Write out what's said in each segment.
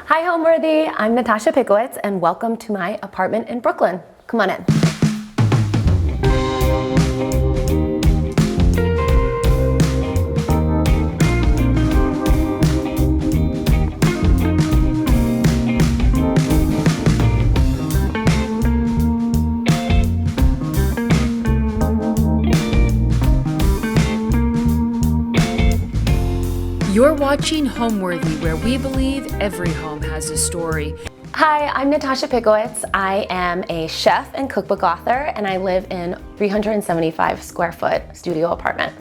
Hi Homeworthy, I'm Natasha Pickowicz and welcome to my apartment in Brooklyn. Come on in. You're watching Homeworthy, where we believe every home has a story. Hi, I'm Natasha Pickowicz. I am a chef and cookbook author, and I live in 375 square foot studio apartment.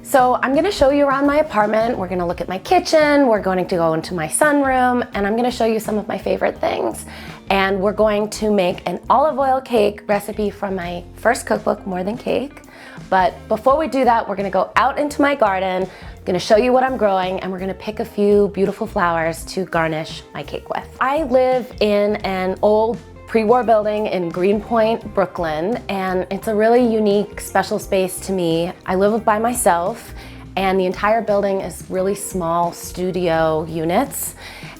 So I'm gonna show you around my apartment. We're gonna look at my kitchen. We're going to go into my sunroom, and I'm gonna show you some of my favorite things. And we're going to make an olive oil cake recipe from my first cookbook, More Than Cake. But before we do that, we're gonna go out into my garden. I'm gonna show you what I'm growing, and we're gonna pick a few beautiful flowers to garnish my cake with. I live in an old pre-war building in Greenpoint, Brooklyn, and it's a really unique, special space to me. I live by myself, and the entire building is really small studio units.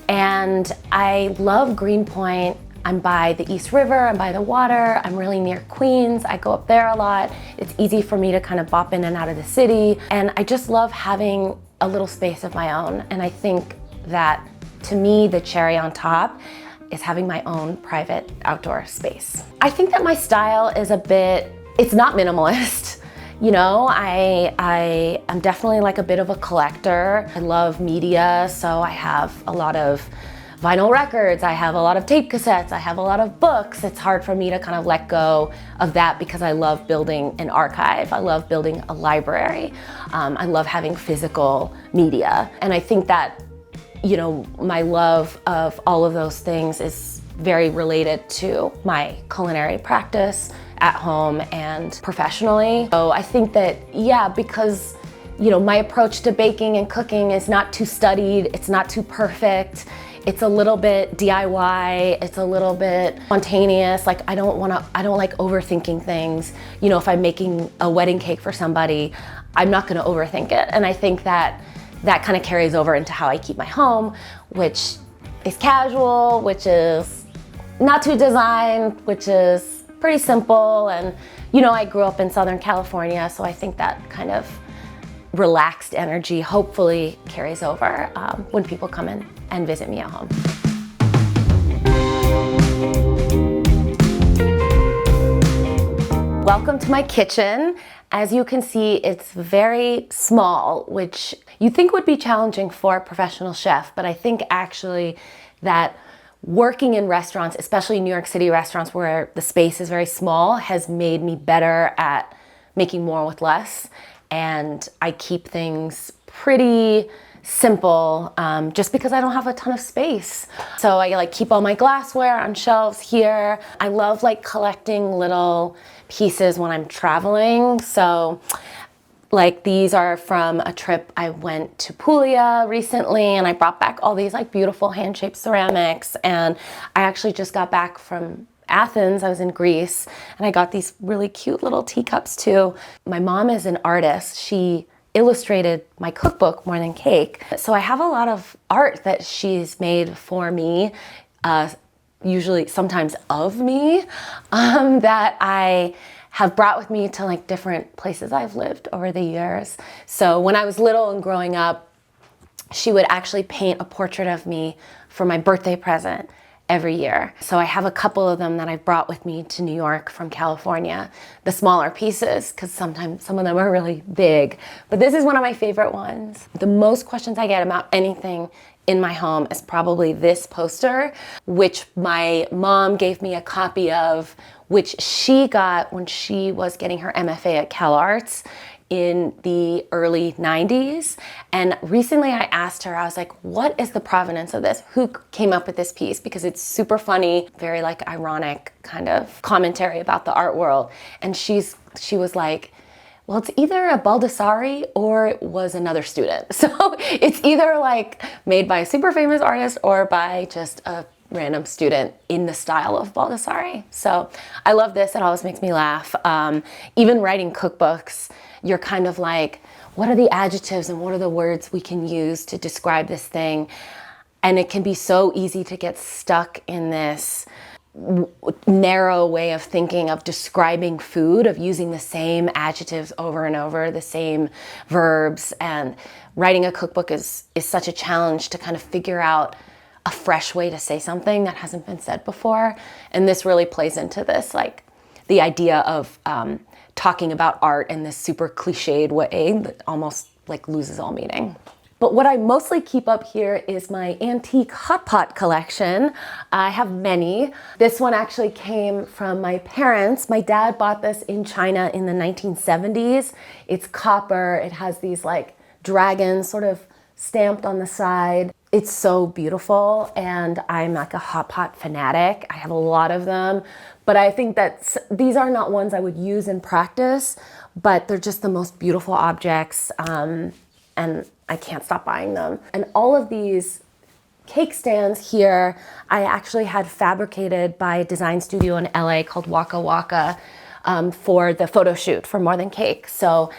And I love Greenpoint. I'm by the East River, I'm by the water, I'm really near Queens, I go up there a lot. It's easy for me to kind of bop in and out of the city, and I just love having a little space of my own. And I think that, to me, the cherry on top is having my own private outdoor space. I think that my style is it's not minimalist. You know, I'm definitely like a bit of a collector. I love media, so I have a lot of vinyl records, I have a lot of tape cassettes, I have a lot of books. It's hard for me to kind of let go of that because I love building an archive. I love building a library. I love having physical media. And I think that, you know, my love of all of those things is very related to my culinary practice at home and professionally. So I think that, yeah, because, you know, my approach to baking and cooking is not too studied, it's not too perfect. It's a little bit DIY, it's a little bit spontaneous. Like I don't like overthinking things. You know, if I'm making a wedding cake for somebody, I'm not gonna overthink it. And I think that that kind of carries over into how I keep my home, which is casual, which is not too designed, which is pretty simple. And you know, I grew up in Southern California, so I think that kind of relaxed energy hopefully carries over when people come in and visit me at home. Welcome to my kitchen. As you can see, it's very small, which you think would be challenging for a professional chef, but I think actually that working in restaurants, especially New York City restaurants where the space is very small, has made me better at making more with less. And I keep things pretty simple just because I don't have a ton of space. So I like keep all my glassware on shelves here. I love like collecting little pieces when I'm traveling. So like these are from a trip I went to Puglia recently, and I brought back all these like beautiful hand-shaped ceramics. And I actually just got back from Athens, I was in Greece, and I got these really cute little teacups too. My mom is an artist. She illustrated my cookbook, More Than Cake. So I have a lot of art that she's made for me, usually sometimes of me, that I have brought with me to like different places I've lived over the years. So when I was little and growing up, she would actually paint a portrait of me for my birthday present every year. So I have a couple of them that I brought with me to New York from California, the smaller pieces, because sometimes some of them are really big, but this is one of my favorite ones. The most questions I get about anything in my home is probably this poster, which my mom gave me a copy of, which she got when she was getting her MFA at CalArts in the early 90s. And recently I asked her, I was like, what is the provenance of this? Who came up with this piece? Because it's super funny, very like ironic kind of commentary about the art world. And she was like, well, it's either a Baldessari or it was another student. So it's either like made by a super famous artist or by just a random student in the style of Baldessari. So I love this, it always makes me laugh. Even writing cookbooks, you're kind of like, what are the adjectives and what are the words we can use to describe this thing? And it can be so easy to get stuck in this narrow way of thinking, of describing food, of using the same adjectives over and over, the same verbs. And writing a cookbook is such a challenge to kind of figure out a fresh way to say something that hasn't been said before. And this really plays into this, like the idea of talking about art in this super cliched way that almost like loses all meaning. But what I mostly keep up here is my antique hot pot collection. I have many. This one actually came from my parents. My dad bought this in China in the 1970s. It's copper. It has these like dragons sort of stamped on the side. It's so beautiful, and I'm like a hot pot fanatic. I have a lot of them, but I think that these are not ones I would use in practice, but they're just the most beautiful objects, and I can't stop buying them. And all of these cake stands here, I actually had fabricated by a design studio in LA called Waka Waka for the photo shoot for More Than Cake. So,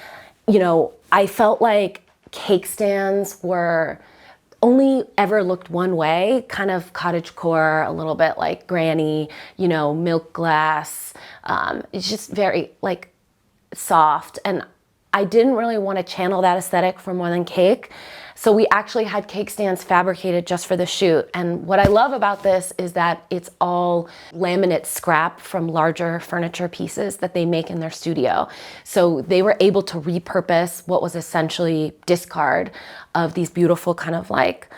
you know, I felt like cake stands were only ever looked one way, kind of cottagecore, a little bit like granny, you know, milk glass. It's just very like soft. And I didn't really want to channel that aesthetic for More Than Cake. So we actually had cake stands fabricated just for the shoot. And what I love about this is that it's all laminate scrap from larger furniture pieces that they make in their studio. So they were able to repurpose what was essentially discard of these beautiful kind of like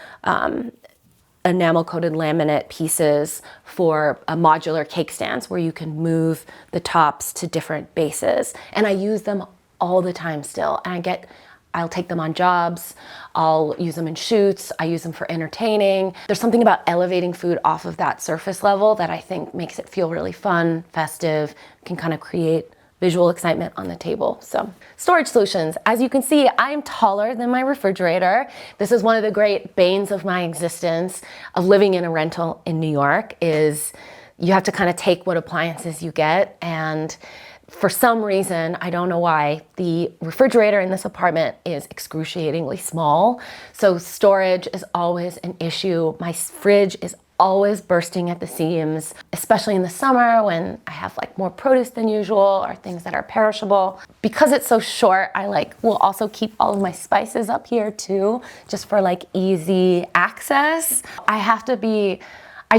enamel coated laminate pieces for a modular cake stands where you can move the tops to different bases. And I use them all the time still. And I'll take them on jobs, I'll use them in shoots, I use them for entertaining. There's something about elevating food off of that surface level that I think makes it feel really fun, festive, can kind of create visual excitement on the table. So, storage solutions. As you can see, I'm taller than my refrigerator. This is one of the great banes of my existence of living in a rental in New York, is you have to kind of take what appliances you get, and for some reason, I don't know why, the refrigerator in this apartment is excruciatingly small. So storage is always an issue. My fridge is always bursting at the seams, especially in the summer when I have like more produce than usual or things that are perishable. Because it's so short, I will also keep all of my spices up here too, just for like easy access. I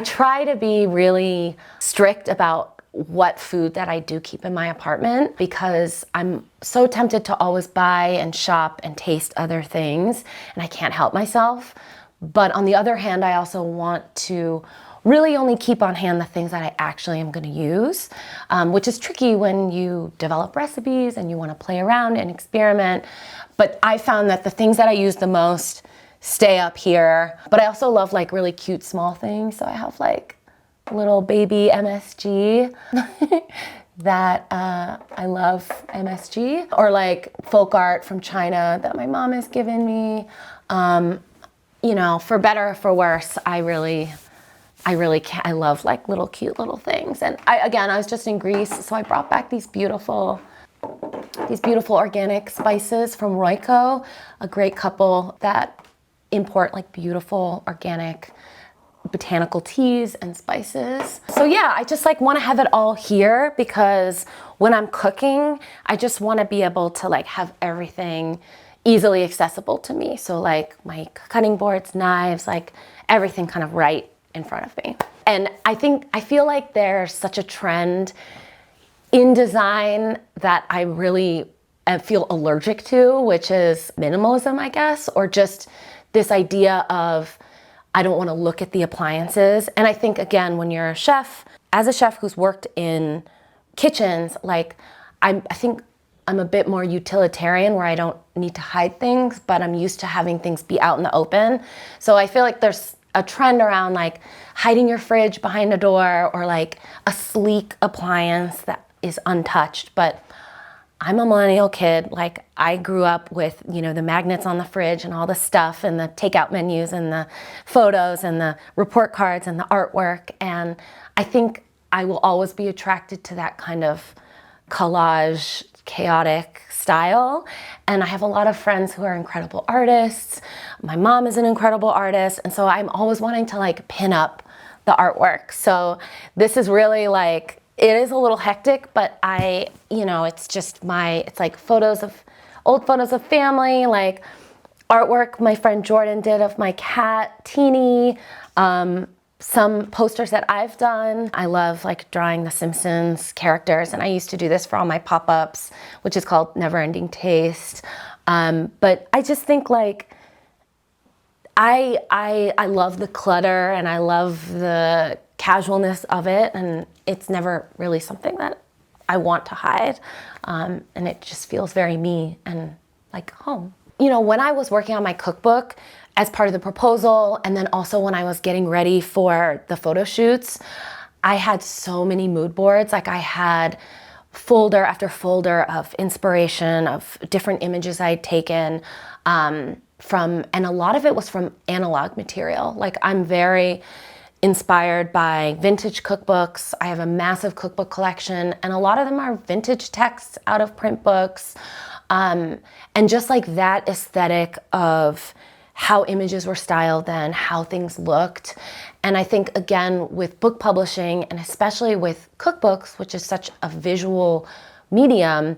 try to be really strict about what food that I do keep in my apartment, because I'm so tempted to always buy and shop and taste other things, and I can't help myself. But on the other hand, I also want to really only keep on hand the things that I actually am going to use, which is tricky when you develop recipes and you want to play around and experiment. But I found that the things that I use the most stay up here. But I also love like really cute small things. So I have like little baby MSG that I love MSG, or like folk art from China that my mom has given me. You know, for better or for worse, I love like little cute little things. And I was just in Greece, so I brought back these beautiful organic spices from Royco, a great couple that import like beautiful organic botanical teas and spices. So yeah, I just like want to have it all here, because when I'm cooking, I just want to be able to like have everything easily accessible to me. So like my cutting boards, knives, like everything kind of right in front of me. And I feel like there's such a trend in design that I really feel allergic to, which is minimalism, I guess, or just this idea of I don't want to look at the appliances. And I think, again, when you're a chef, as a chef who's worked in kitchens, like I think I'm a bit more utilitarian, where I don't need to hide things, but I'm used to having things be out in the open. So I feel like there's a trend around like hiding your fridge behind a door, or like a sleek appliance that is untouched. But I'm a millennial kid. Like I grew up with, you know, the magnets on the fridge and all the stuff and the takeout menus and the photos and the report cards and the artwork. And I think I will always be attracted to that kind of collage, chaotic style. And I have a lot of friends who are incredible artists. My mom is an incredible artist. And so I'm always wanting to like pin up the artwork. So this is really like, it is a little hectic, but it's just it's like old photos of family, like artwork my friend Jordan did of my cat, Teeny, some posters that I've done. I love like drawing the Simpsons characters, and I used to do this for all my pop-ups, which is called Never Ending Taste. But I just think like, I love the clutter and I love the casualness of it, and it's never really something that I want to hide. And it just feels very me and like home. When I was working on my cookbook as part of the proposal, and then also when I was getting ready for the photo shoots, I had so many mood boards. Like I had folder after folder of inspiration of different images I'd taken and a lot of it was from analog material. Like I'm very inspired by vintage cookbooks. I have a massive cookbook collection, and a lot of them are vintage texts out of print books. And just like that aesthetic of how images were styled then, how things looked. And I think, again, with book publishing, and especially with cookbooks, which is such a visual medium,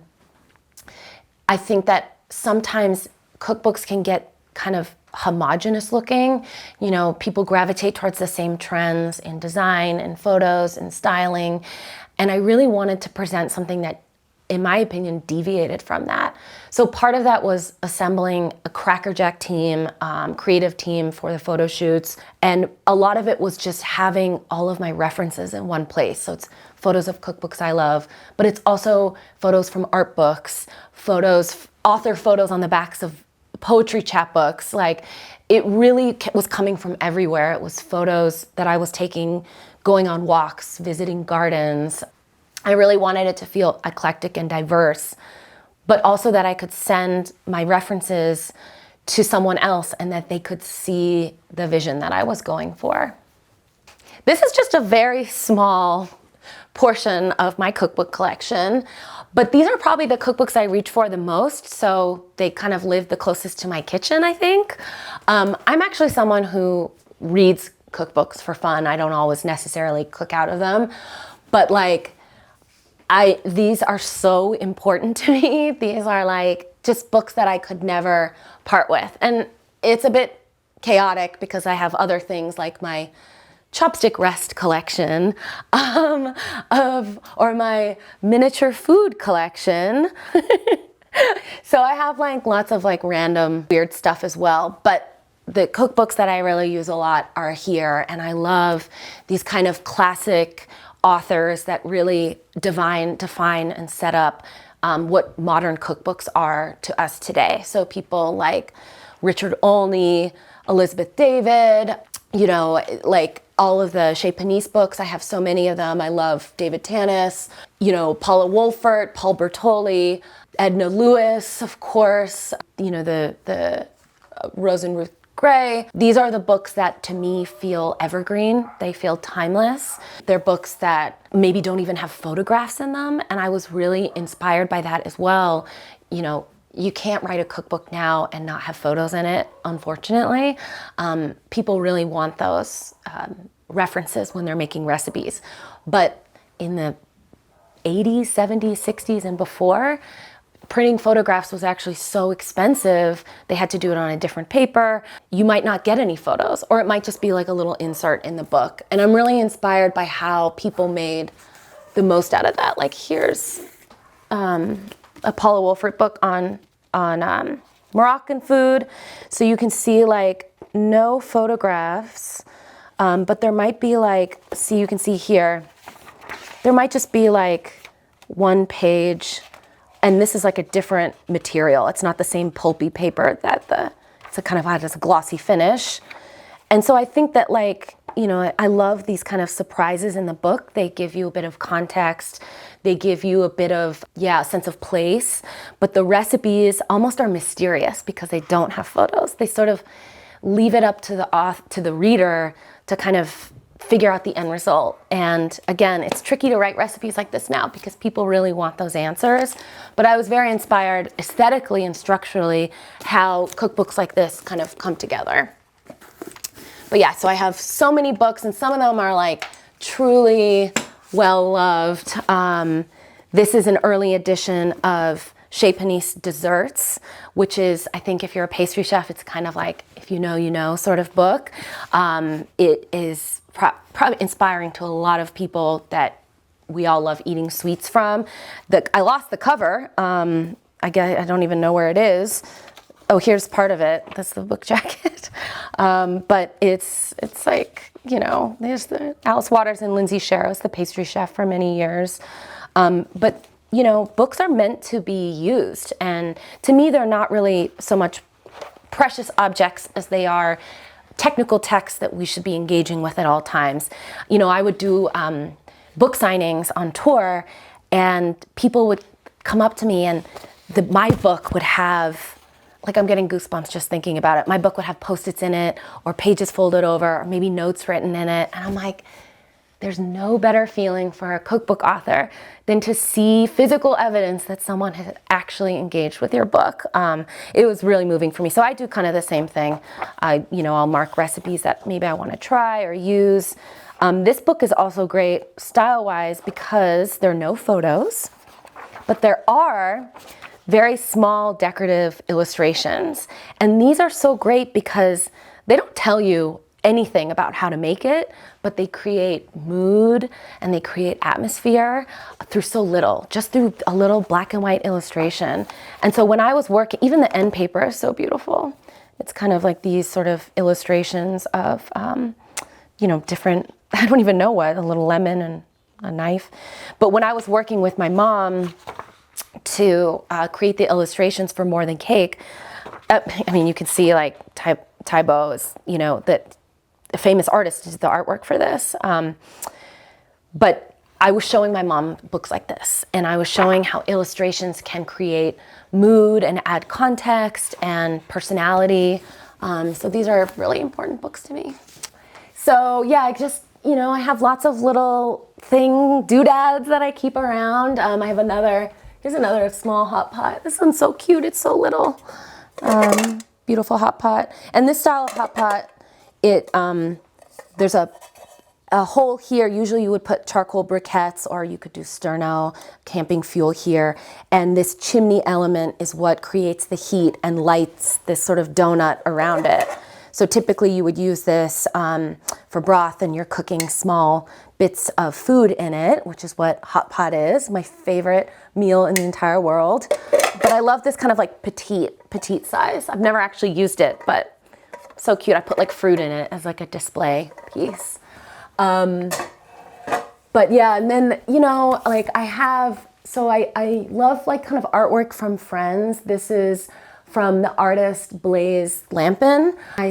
I think that sometimes cookbooks can get kind of homogenous looking. People gravitate towards the same trends in design and photos and styling. And I really wanted to present something that, in my opinion, deviated from that. So part of that was assembling a crackerjack team, creative team for the photo shoots. And a lot of it was just having all of my references in one place. So it's photos of cookbooks I love, but it's also photos from art books, author photos on the backs of poetry chapbooks. Like it really was coming from everywhere. It was photos that I was taking, going on walks, visiting gardens. I really wanted it to feel eclectic and diverse, but also that I could send my references to someone else and that they could see the vision that I was going for. This is just a very small portion of my cookbook collection, but these are probably the cookbooks I reach for the most, so they kind of live the closest to my kitchen, I think. I'm actually someone who reads cookbooks for fun. I don't always necessarily cook out of them, but like, these are so important to me. These are like just books that I could never part with. And it's a bit chaotic because I have other things like my chopstick rest collection or my miniature food collection. So I have like lots of like random weird stuff as well. But the cookbooks that I really use a lot are here. And I love these kind of classic authors that really define and set up what modern cookbooks are to us today. So people like Richard Olney, Elizabeth David, like all of the Chez Panisse books. I have so many of them. I love David Tanis, Paula Wolfert, Paul Bertoli, Edna Lewis, of course, the Rose and Ruth Gray. These are the books that to me feel evergreen. They feel timeless. They're books that maybe don't even have photographs in them. And I was really inspired by that as well. You can't write a cookbook now and not have photos in it, unfortunately. People really want those references when they're making recipes. But in the 80s, 70s, 60s, and before, printing photographs was actually so expensive, they had to do it on a different paper. You might not get any photos, or it might just be like a little insert in the book. And I'm really inspired by how people made the most out of that. Like here's a Paula Wolfert book on Moroccan food. So you can see like no photographs, but there might be like, you can see here, there might just be like one page. And this is like a different material. It's not the same pulpy paper it's a kind of has a glossy finish. And so I think that I love these kind of surprises in the book. They give you a bit of context. They give you a bit of, a sense of place. But the recipes almost are mysterious because they don't have photos. They sort of leave it up to the reader to kind of figure out the end result. And again, it's tricky to write recipes like this now because people really want those answers. But I was very inspired aesthetically and structurally how cookbooks like this kind of come together. But yeah, so I have so many books, and some of them are like truly well-loved. This is an early edition of Chez Panisse Desserts, which is, I think if you're a pastry chef, it's kind of like if you know sort of book. It is probably inspiring to a lot of people that we all love eating sweets from. I lost the cover. I don't even know where it is. Oh, here's part of it. That's the book jacket. But it's like, there's the Alice Waters and Lindsay Sharrows, the pastry chef for many years. But books are meant to be used. And to me, they're not really so much precious objects as they are technical texts that we should be engaging with at all times. I would do book signings on tour, and people would come up to me, and my book would have, like, I'm getting goosebumps just thinking about it. My book would have Post-its in it, or pages folded over, or maybe notes written in it. And I'm like, there's no better feeling for a cookbook author than to see physical evidence that someone has actually engaged with your book. It was really moving for me. So I do kind of the same thing. I'll mark recipes that maybe I want to try or use. This book is also great style-wise because there are no photos, but there are very small decorative illustrations. And these are so great because they don't tell you anything about how to make it, but they create mood and they create atmosphere through so little, just through a little black and white illustration. And so when I was working, even the end paper is so beautiful. It's kind of like these sort of illustrations of, different, I don't even know what, a little lemon and a knife. But when I was working with my mom to create the illustrations for More Than Cake, you can see like Thibaut is, that a famous artist did the artwork for this. But I was showing my mom books like this, and I was showing how illustrations can create mood and add context and personality. So these are really important books to me. So yeah, I have lots of little doodads that I keep around. I have here's another small hot pot. This one's so cute, it's so little. Beautiful hot pot. And this style of hot pot, there's a hole here. Usually you would put charcoal briquettes, or you could do sterno, camping fuel here. And this chimney element is what creates the heat and lights this sort of donut around it. So typically you would use this for broth, and you're cooking small bits of food in it, which is what hot pot is, my favorite meal in the entire world. But I love this kind of like petite size. I've never actually used it, but so cute. I put like fruit in it as like a display piece. But yeah, and then, I love like kind of artwork from friends. This is from the artist Blaise Lampin. I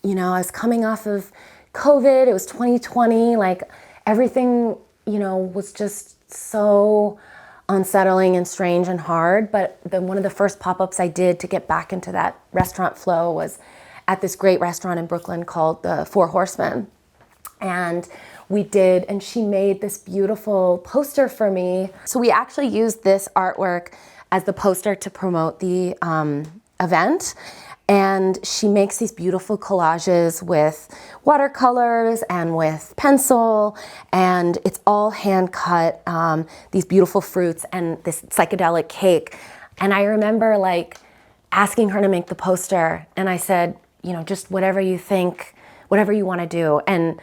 was coming off of COVID. It was 2020. Like everything, was just so unsettling and strange and hard. But one of the first pop-ups I did to get back into that restaurant flow was at this great restaurant in Brooklyn called the Four Horsemen. And she made this beautiful poster for me. So we actually used this artwork as the poster to promote the event. And she makes these beautiful collages with watercolors and with pencil, and it's all hand cut, these beautiful fruits and this psychedelic cake. And I remember like asking her to make the poster, and I said, just whatever you think, whatever you want to do. And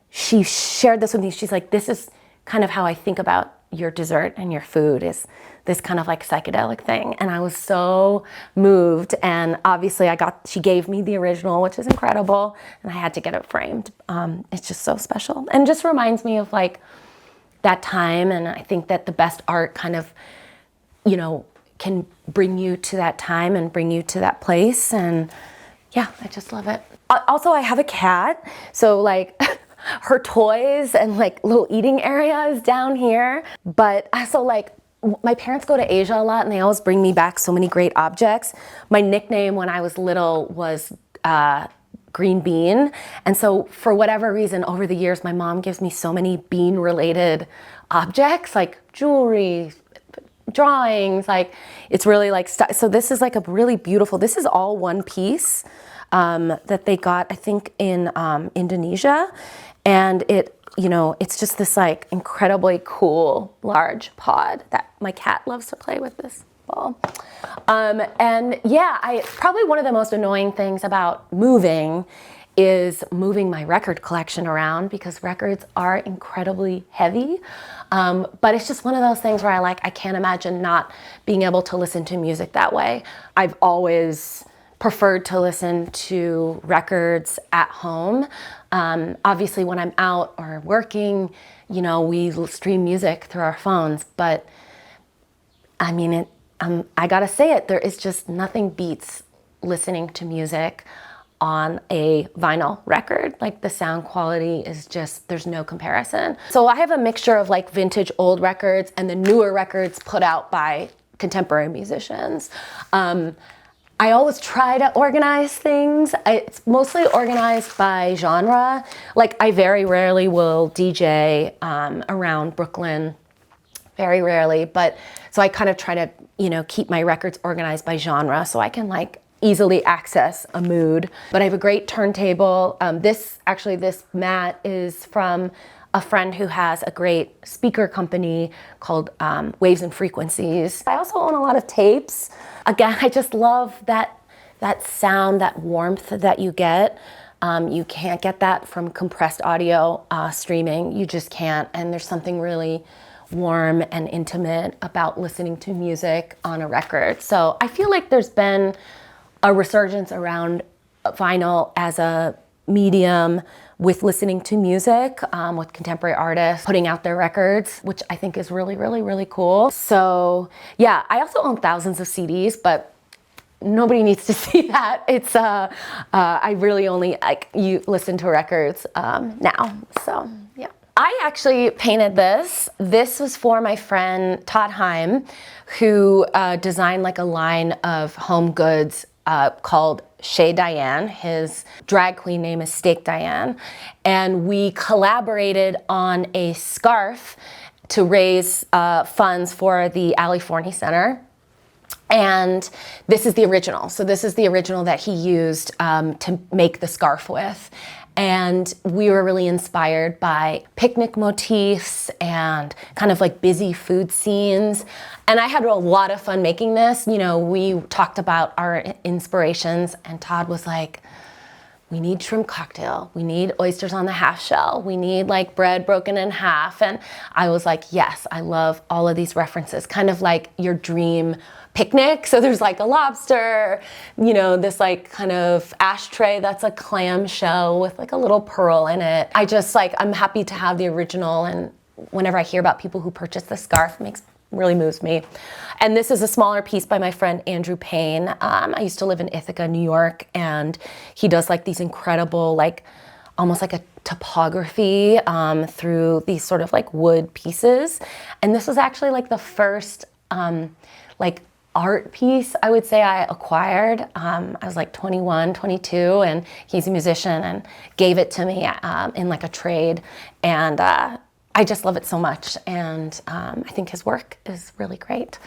she shared this with me. She's like, this is kind of how I think about your dessert and your food, is this kind of like psychedelic thing. And I was so moved. And obviously she gave me the original, which is incredible. And I had to get it framed. It's just so special. And just reminds me of like that time. And I think that the best art kind of, can bring you to that time and bring you to that place. And yeah, I just love it. Also, I have a cat. So like her toys and like little eating area is down here. But also like, my parents go to Asia a lot, and they always bring me back so many great objects. My nickname when I was little was green bean. And so for whatever reason, over the years, my mom gives me so many bean related objects, like jewelry, drawings, like it's really like, so this is like a really beautiful, this is all one piece that they got, I think in Indonesia. And it, you know, it's just this like incredibly cool large pod that my cat loves to play with this ball. And yeah, probably one of the most annoying things about moving is moving my record collection around, because records are incredibly heavy. But it's just one of those things where I can't imagine not being able to listen to music that way. I've always preferred to listen to records at home. Obviously when I'm out or working, you know, we stream music through our phones, but I mean, I gotta say it, there is just nothing beats listening to music on a vinyl record. Like the sound quality is just, there's no comparison. So I have a mixture of like vintage old records and the newer records put out by contemporary musicians. I always try to organize things. It's mostly organized by genre. Like I very rarely will DJ around Brooklyn, very rarely. But so I kind of try to, you know, keep my records organized by genre so I can like easily access a mood. But I have a great turntable. This mat is from a friend who has a great speaker company called Waves and Frequencies. I also own a lot of tapes. Again, I just love that sound, that warmth that you get. You can't get that from compressed audio streaming. You just can't. And there's something really warm and intimate about listening to music on a record. So I feel like there's been a resurgence around vinyl as a medium with listening to music, with contemporary artists putting out their records, which I think is really, really, really cool. So yeah, I also own thousands of CDs, but nobody needs to see that. It's, I really only you listen to records now, so yeah. I actually painted this. This was for my friend Todd Heim, who designed like a line of home goods called Chez Diane. His drag queen name is Steak Diane. And we collaborated on a scarf to raise funds for the Ali Forney Center. And this is the original. So this is the original that he used to make the scarf with. And we were really inspired by picnic motifs and kind of like busy food scenes. And I had a lot of fun making this. You know, we talked about our inspirations and Todd was like, we need shrimp cocktail. We need oysters on the half shell. We need like bread broken in half. And I was like, yes, I love all of these references, kind of like your dream picnic. So there's like a lobster, you know, this like kind of ashtray that's a clam shell with like a little pearl in it. I just like, I'm happy to have the original, and whenever I hear about people who purchase the scarf, it really moves me. And this is a smaller piece by my friend Andrew Payne. I used to live in Ithaca, New York, and he does like these incredible, like almost like a topography through these sort of like wood pieces. And this was actually like the first like art piece I would say I acquired. I was like 21, 22, and he's a musician and gave it to me in like a trade. And I just love it so much, and I think his work is really great.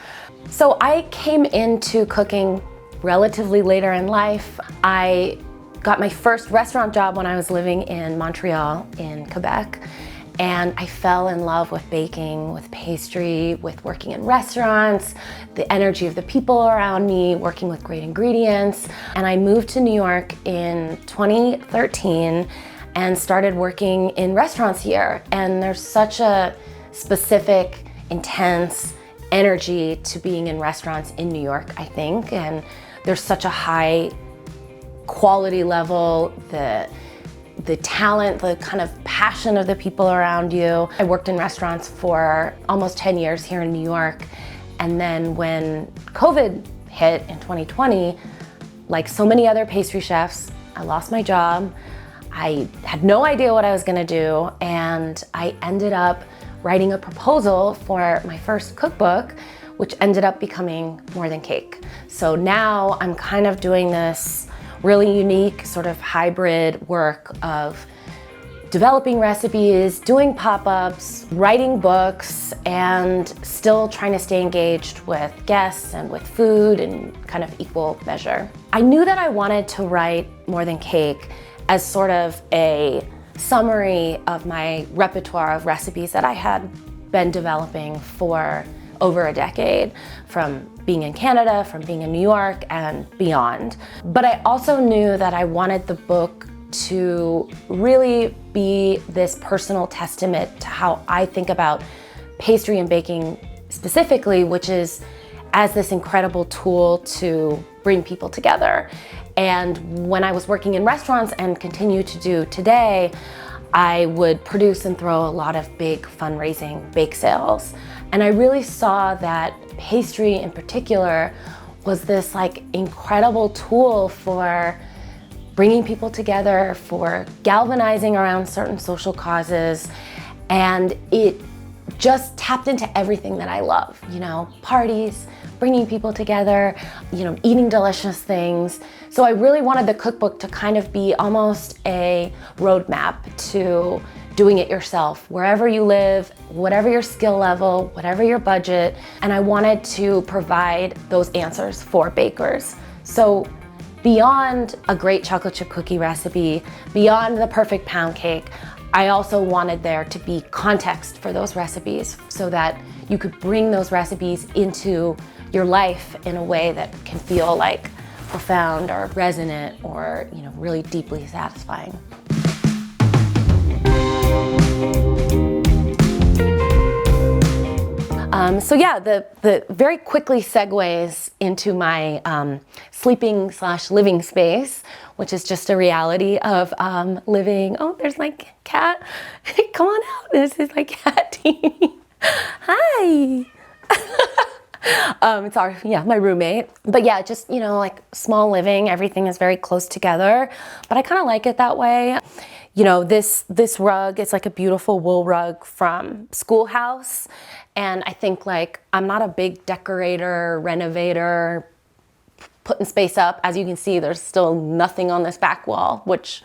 So I came into cooking relatively later in life. I got my first restaurant job when I was living in Montreal in Quebec, and I fell in love with baking, with pastry, with working in restaurants, the energy of the people around me, working with great ingredients. And I moved to New York in 2013 and started working in restaurants here. And there's such a specific, intense energy to being in restaurants in New York, I think. And there's such a high quality level, the talent, the kind of passion of the people around you. I worked in restaurants for almost 10 years here in New York. And then when COVID hit in 2020, like so many other pastry chefs, I lost my job. I had no idea what I was gonna do, and I ended up writing a proposal for my first cookbook, which ended up becoming More Than Cake. So now I'm kind of doing this really unique sort of hybrid work of developing recipes, doing pop-ups, writing books, and still trying to stay engaged with guests and with food in kind of equal measure. I knew that I wanted to write More Than Cake as sort of a summary of my repertoire of recipes that I had been developing for over a decade, from being in Canada, from being in New York, and beyond. But I also knew that I wanted the book to really be this personal testament to how I think about pastry and baking specifically, which is as this incredible tool to bring people together. And when I was working in restaurants and continue to do today, I would produce and throw a lot of big fundraising bake sales. And I really saw that pastry in particular was this like incredible tool for bringing people together, for galvanizing around certain social causes. And it just tapped into everything that I love, you know, parties, bringing people together, you know, eating delicious things. So I really wanted the cookbook to kind of be almost a roadmap to doing it yourself, wherever you live, whatever your skill level, whatever your budget. And I wanted to provide those answers for bakers. So beyond a great chocolate chip cookie recipe, beyond the perfect pound cake, I also wanted there to be context for those recipes so that you could bring those recipes into your life in a way that can feel like profound or resonant or, you know, really deeply satisfying. So yeah, the very quickly segues into my sleeping/living space, which is just a reality of living. Oh, there's my cat. Come on out. This is my cat, Teeny. Hi. It's my roommate. But yeah, just, you know, like small living, everything is very close together, but I kind of like it that way. You know, this rug is like a beautiful wool rug from Schoolhouse. And I think like, I'm not a big decorator, renovator, putting space up. As you can see, there's still nothing on this back wall, which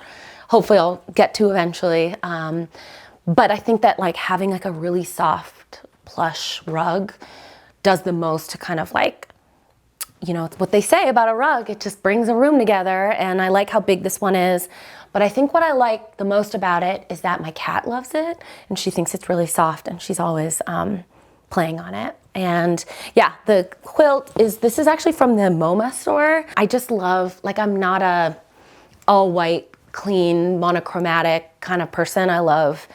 hopefully I'll get to eventually. But I think that like having like a really soft plush rug does the most to kind of like, you know, it's what they say about a rug, it just brings a room together. And I like how big this one is. But I think what I like the most about it is that my cat loves it and she thinks it's really soft and she's always playing on it. And yeah, the quilt this is actually from the MoMA store. I just love, like, I'm not a all white, clean, monochromatic kind of person. I love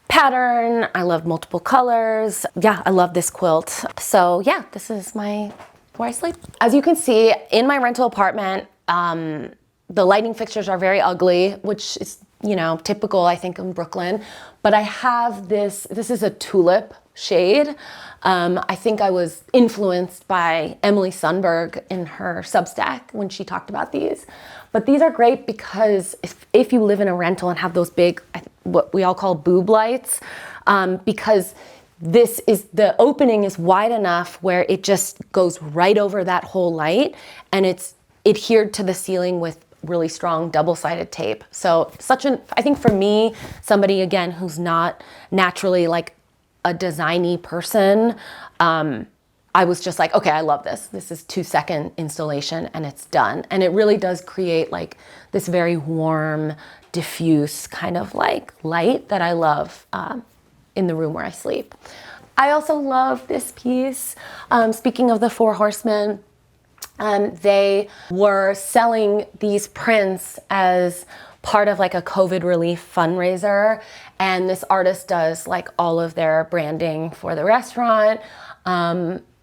pattern, I love multiple colors. Yeah, I love this quilt. So yeah, this is where I sleep. As you can see, in my rental apartment, the lighting fixtures are very ugly, which is, you know, typical, I think, in Brooklyn. But I have this is a tulip shade. I think I was influenced by Emily Sundberg in her Substack when she talked about these. But these are great because if you live in a rental and have those big, what we all call boob lights, because the opening is wide enough where it just goes right over that whole light, and it's adhered to the ceiling with really strong double-sided tape. So I think for me, somebody again who's not naturally like a designy person, I was just like, okay, I love this. This is 2-second installation and it's done. And it really does create like this very warm, diffuse kind of like light that I love in the room where I sleep. I also love this piece. Speaking of the Four Horsemen, they were selling these prints as part of like a COVID relief fundraiser. And this artist does like all of their branding for the restaurant.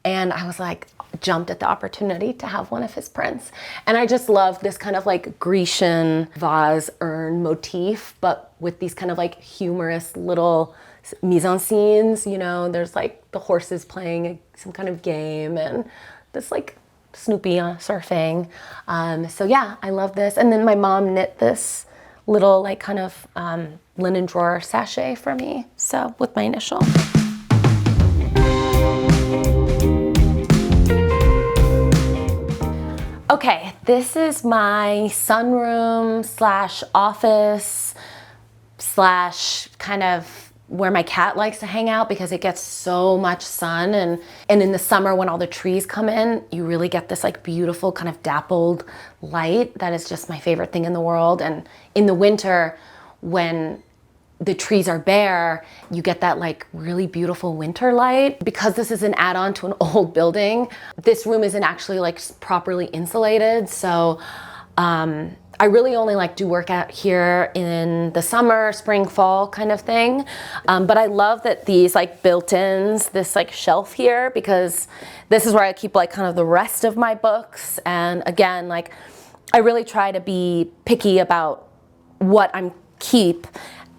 And I was like, jumped at the opportunity to have one of his prints. And I just love this kind of like Grecian vase urn motif, but with these kind of like humorous little mise-en-scenes, you know, there's like the horses playing some kind of game and this like Snoopy surfing. So yeah, I love this. And then my mom knit this little like kind of linen drawer sachet for me, so with my initial. Okay, this is my sunroom slash office slash kind of where my cat likes to hang out because it gets so much sun, and in the summer when all the trees come in, you really get this like beautiful kind of dappled light that is just my favorite thing in the world. And in the winter when the trees are bare, you get that like really beautiful winter light. Because this is an add-on to an old building, this room isn't actually like properly insulated, so I really only like do work out here in the summer, spring, fall kind of thing. But I love that these like built-ins, this like shelf here, because this is where I keep like kind of the rest of my books. And again, like I really try to be picky about what I'm keep.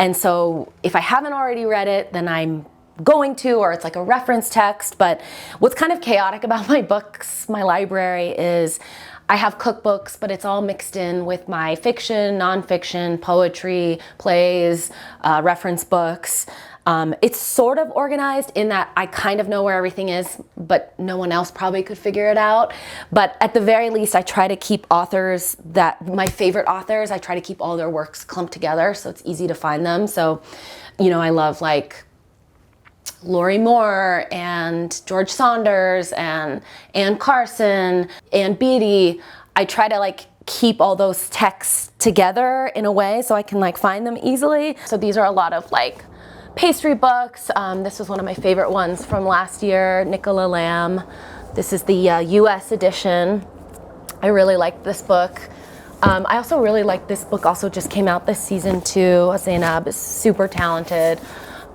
And so if I haven't already read it, then I'm going to, or it's like a reference text. But what's kind of chaotic about my books, my library, is I have cookbooks, but it's all mixed in with my fiction, nonfiction, poetry, plays, reference books. It's sort of organized in that I kind of know where everything is, but no one else probably could figure it out. But at the very least, I try to keep authors my favorite authors, I try to keep all their works clumped together so it's easy to find them. So, you know, I love like Lori Moore and George Saunders and Anne Carson and Beatty. I try to like keep all those texts together in a way so I can like find them easily. So these are a lot of like pastry books. This was one of my favorite ones from last year, Nicola Lamb. This is the US edition. I really like this book. I also really like this book, also just came out this season too. Zainab is super talented.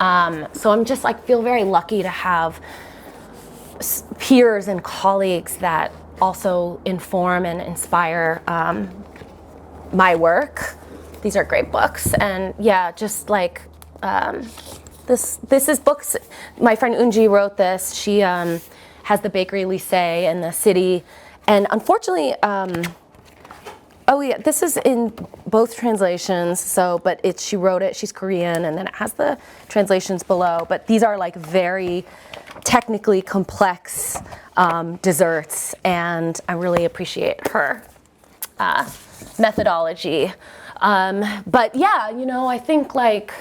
So I'm just like feel very lucky to have peers and colleagues that also inform and inspire my work. These are great books, and yeah, just like this is books. My friend Unji wrote this. She has the Bakery Lycée in the city, and unfortunately, oh yeah, this is in both translations. So, but she wrote it. She's Korean, and then it has the translations below. But these are like very technically complex desserts, and I really appreciate her methodology. But yeah, you know, I think like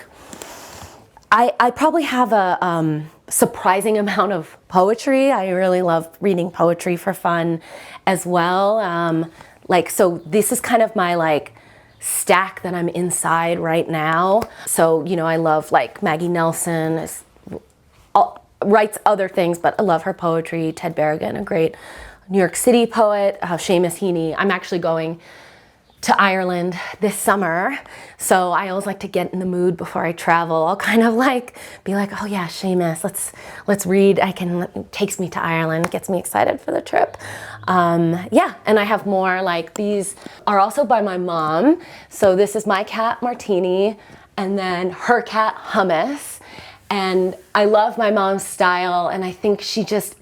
I probably have a surprising amount of poetry. I really love reading poetry for fun as well. Like, so this is kind of my like stack that I'm inside right now. So, you know, I love like Maggie Nelson writes other things, but I love her poetry. Ted Berrigan, a great New York City poet. Seamus Heaney. I'm actually going to Ireland this summer, so I always like to get in the mood before I travel. I'll kind of like be like, oh yeah, Seamus, let's read. It takes me to Ireland, gets me excited for the trip. Yeah, and I have more like these are also by my mom. So this is my cat Martini, and then her cat Hummus. And I love my mom's style, and I think she just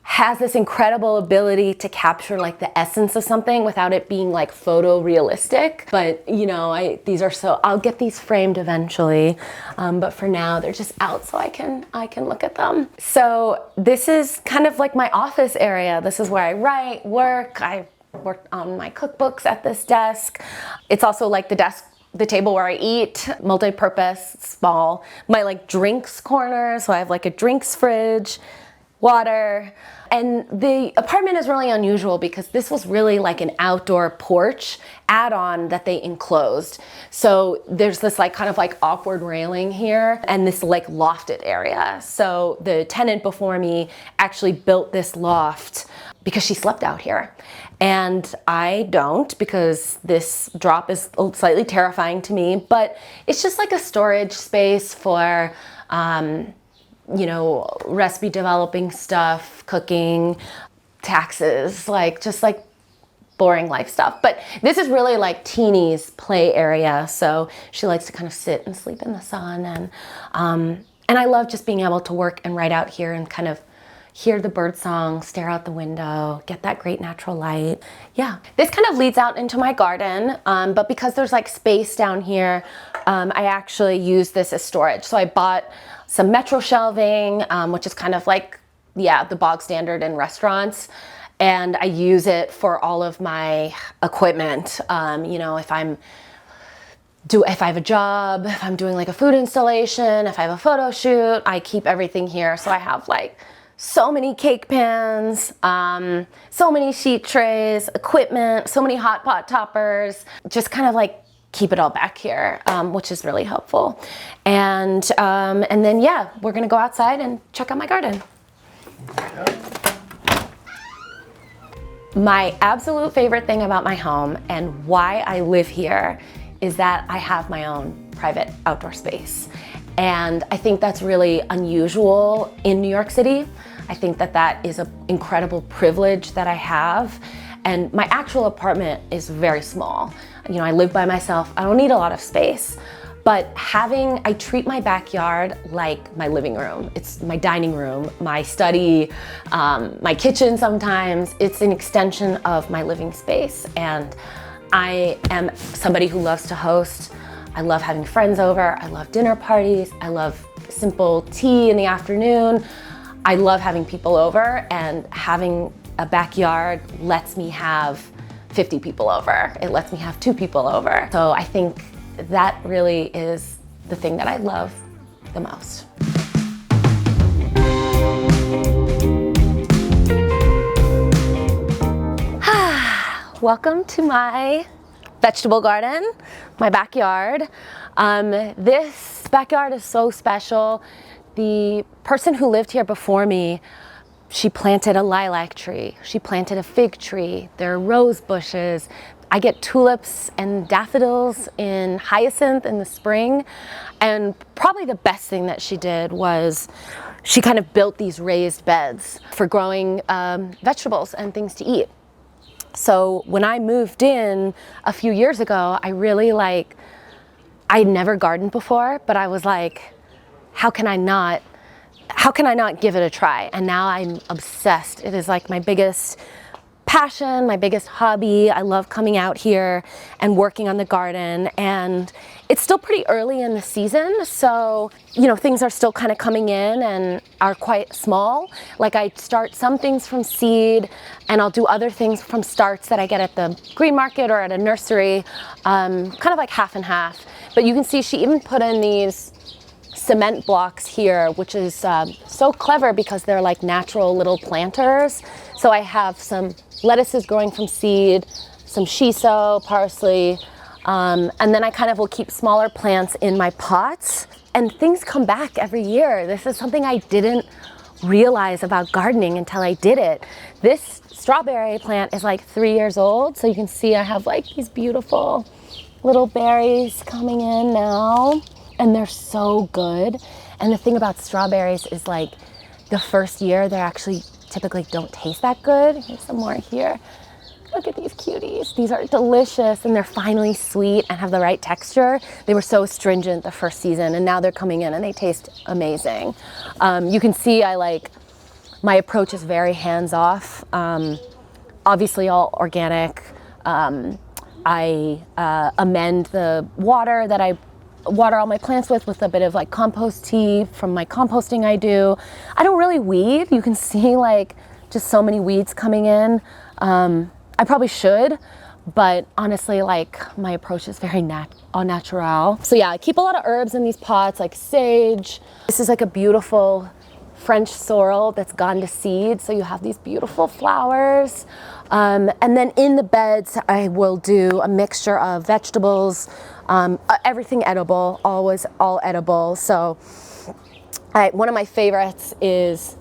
has this incredible ability to capture like the essence of something without it being like photorealistic. But you know, I'll get these framed eventually. But for now they're just out so I can look at them. So this is kind of like my office area. This is where I write, work. I work on my cookbooks at this desk. It's also like the table where I eat, multi-purpose, small. My like drinks corner, so I have like a drinks fridge, water. And the apartment is really unusual because this was really like an outdoor porch add-on that they enclosed. So there's this like kind of like awkward railing here and this like lofted area. So the tenant before me actually built this loft because she slept out here. And I don't, because this drop is slightly terrifying to me, but it's just like a storage space for you know, recipe developing stuff, cooking, taxes, like just like boring life stuff. But this is really like Teeny's play area. So she likes to kind of sit and sleep in the sun. And I love just being able to work and write out here and kind of hear the bird song, stare out the window, get that great natural light. Yeah, this kind of leads out into my garden, but because there's like space down here, I actually use this as storage. So I bought some Metro shelving, which is kind of like, yeah, the bog standard in restaurants. and I use it for all of my equipment. You know, if I have a job, if I'm doing like a food installation, if I have a photo shoot, I keep everything here. So I have like so many cake pans, so many sheet trays, equipment, so many hot pot toppers, just kind of like keep it all back here, which is really helpful. And then, yeah, we're gonna go outside and check out my garden. My absolute favorite thing about my home and why I live here is that I have my own private outdoor space. And I think that's really unusual in New York City. I think that that is an incredible privilege that I have. And my actual apartment is very small. You know, I live by myself. I don't need a lot of space. But I treat my backyard like my living room. It's my dining room, my study, my kitchen sometimes. It's an extension of my living space. And I am somebody who loves to host. I love having friends over. I love dinner parties. I love simple tea in the afternoon. I love having people over, and having a backyard lets me have 50 people over. It lets me have 2 people over. So I think that really is the thing that I love the most. Welcome to my vegetable garden, my backyard. This backyard is so special. The person who lived here before me, she planted a lilac tree. She planted a fig tree. There are rose bushes. I get tulips and daffodils in hyacinth in the spring. And probably the best thing that she did was she kind of built these raised beds for growing vegetables and things to eat. So when I moved in a few years ago, I'd never gardened before, but I was like, how can I not give it a try? And now I'm obsessed. It is like my biggest passion, my biggest hobby. I love coming out here and working on the garden, and it's still pretty early in the season, so you know, things are still kind of coming in and are quite small. Like I start some things from seed, and I'll do other things from starts that I get at the green market or at a nursery, kind of like half and half. But you can see she even put in these cement blocks here, which is so clever because they're like natural little planters. So I have some lettuces growing from seed, some shiso, parsley, and then I kind of will keep smaller plants in my pots, and things come back every year. This is something I didn't realize about gardening until I did it. This strawberry plant is like 3 years old, so you can see I have like these beautiful little berries coming in now, and they're so good. And the thing about strawberries is like the first year they actually typically don't taste that good. Here's some more here. Look at these cuties. These are delicious, and they're finally sweet and have the right texture. They were so astringent the first season, and now they're coming in and they taste amazing. You can see my approach is very hands-off. Obviously all organic. I amend the water that I water all my plants with a bit of like compost tea from my composting I do. I don't really weed. You can see like just so many weeds coming in. I probably should, but honestly, like my approach is very au naturel. So yeah, I keep a lot of herbs in these pots, like sage. This is like a beautiful French sorrel that's gone to seed. So you have these beautiful flowers. And then in the beds, I will do a mixture of vegetables, everything edible, always all edible. So one of my favorites is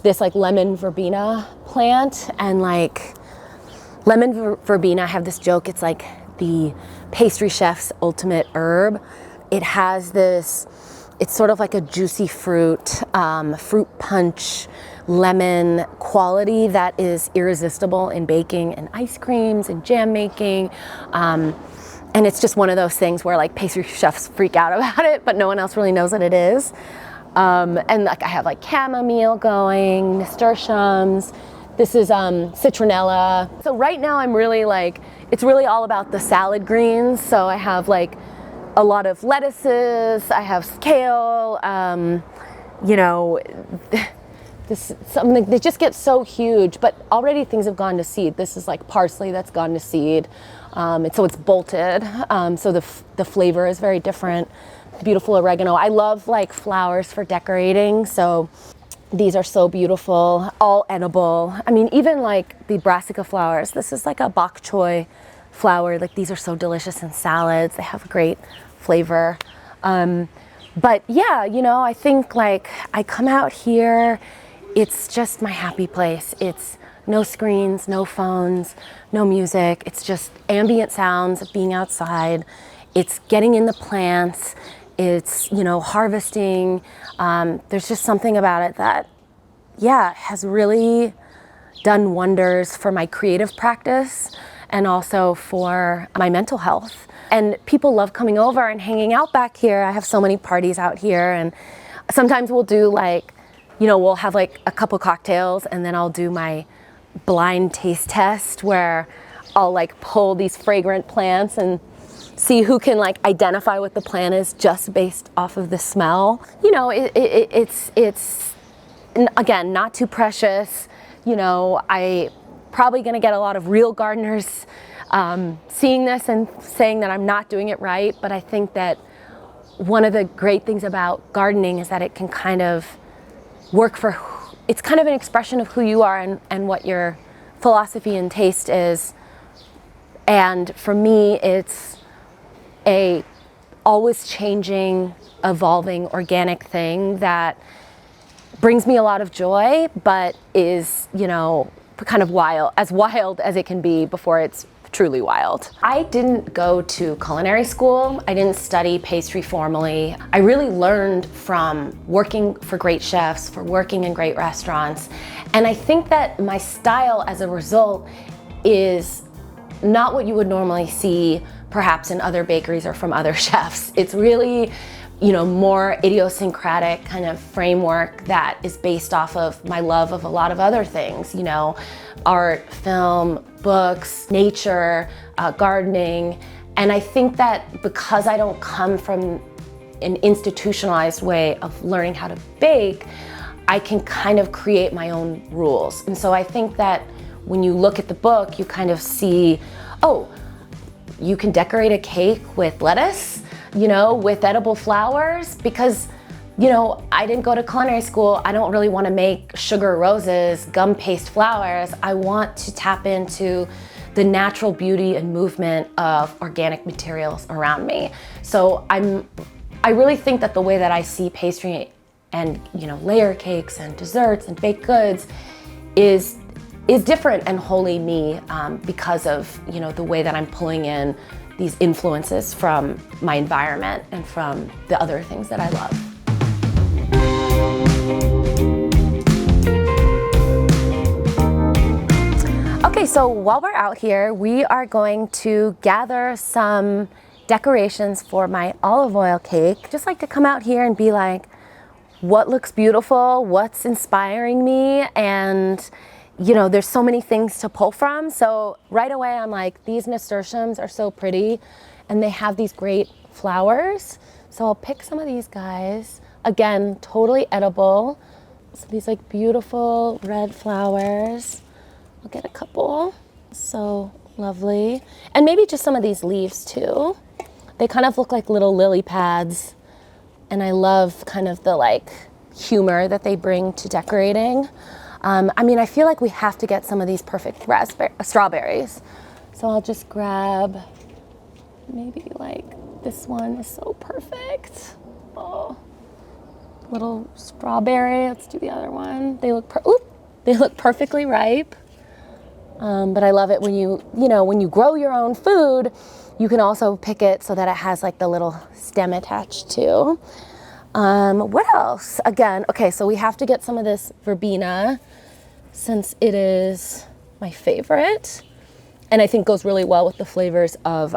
this like lemon verbena plant, and like lemon verbena, I have this joke, it's like the pastry chef's ultimate herb. It has this, it's sort of like a juicy fruit, fruit punch, lemon quality that is irresistible in baking and ice creams and jam making. And it's just one of those things where like pastry chefs freak out about it, but no one else really knows what it is. And like I have like chamomile going, nasturtiums. This is citronella. So right now I'm really like, it's really all about the salad greens. So I have like a lot of lettuces, I have kale, you know, something, they just get so huge, but already things have gone to seed. This is like parsley that's gone to seed. So it's bolted, so the flavor is very different. Beautiful oregano. I love like flowers for decorating, so these are so beautiful, all edible. I mean, even like the brassica flowers, this is like a bok choy flower. Like these are so delicious in salads. They have a great flavor. But yeah, you know, I think like I come out here, it's just my happy place. It's no screens, no phones, no music. It's just ambient sounds of being outside. It's getting in the plants. It's, you know, harvesting. There's just something about it that, yeah, has really done wonders for my creative practice and also for my mental health. And people love coming over and hanging out back here. I have so many parties out here, and sometimes we'll do like, you know, we'll have like a couple cocktails and then I'll do my blind taste test where I'll like pull these fragrant plants and see who can like identify what the plant is just based off of the smell. You know, it's again, not too precious. You know, I probably gonna get a lot of real gardeners seeing this and saying that I'm not doing it right, but I think that one of the great things about gardening is that it can kind of work for, it's kind of an expression of who you are and what your philosophy and taste is. And for me, it's a always changing, evolving, organic thing that brings me a lot of joy, but is, you know, kind of wild as it can be before it's truly wild. I didn't go to culinary school. I didn't study pastry formally. I really learned from working for great chefs, for working in great restaurants. And I think that my style as a result is not what you would normally see perhaps in other bakeries or from other chefs. It's really, you know, more idiosyncratic kind of framework that is based off of my love of a lot of other things, you know, art, film, books, nature, gardening. And I think that because I don't come from an institutionalized way of learning how to bake, I can kind of create my own rules. And so I think that when you look at the book, you kind of see, oh, you can decorate a cake with lettuce, you know, with edible flowers, because, you know, I didn't go to culinary school. I don't really want to make sugar roses, gum paste flowers. I want to tap into the natural beauty and movement of organic materials around me. So I really think that the way that I see pastry and, you know, layer cakes and desserts and baked goods is different and wholly me because of, you know, the way that I'm pulling in these influences from my environment and from the other things that I love. Okay, so while we're out here, we are going to gather some decorations for my olive oil cake. Just like to come out here and be like, what looks beautiful, what's inspiring me, and you know, there's so many things to pull from. So right away I'm like, these nasturtiums are so pretty and they have these great flowers. So I'll pick some of these guys. Again, totally edible. So these like beautiful red flowers. I'll get a couple. So lovely. And maybe just some of these leaves too. They kind of look like little lily pads. And I love kind of the like humor that they bring to decorating. I mean, I feel like we have to get some of these perfect strawberries. So I'll just grab maybe like this one is so perfect. Oh, little strawberry. Let's do the other one. They look perfectly ripe. But I love it when when you grow your own food, you can also pick it so that it has like the little stem attached too. What else? Again, okay, so we have to get some of this verbena since it is my favorite and I think goes really well with the flavors of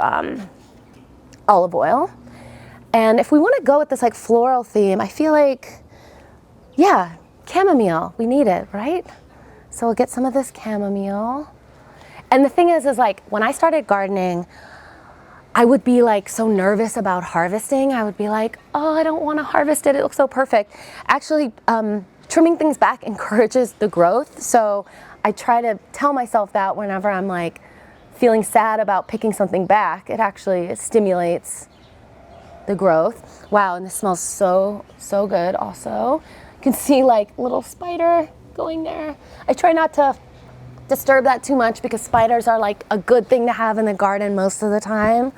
olive oil. And if we want to go with this like floral theme, I feel like, yeah, chamomile, we need it, right? So we'll get some of this chamomile. And the thing is like when I started gardening, I would be like so nervous about harvesting. I would be like, oh, I don't want to harvest it. It looks so perfect. Actually, trimming things back encourages the growth. So I try to tell myself that whenever I'm like feeling sad about picking something back, it stimulates the growth. Wow, and this smells so good also. You can see like little spider going there. I try not to disturb that too much because spiders are like a good thing to have in the garden most of the time.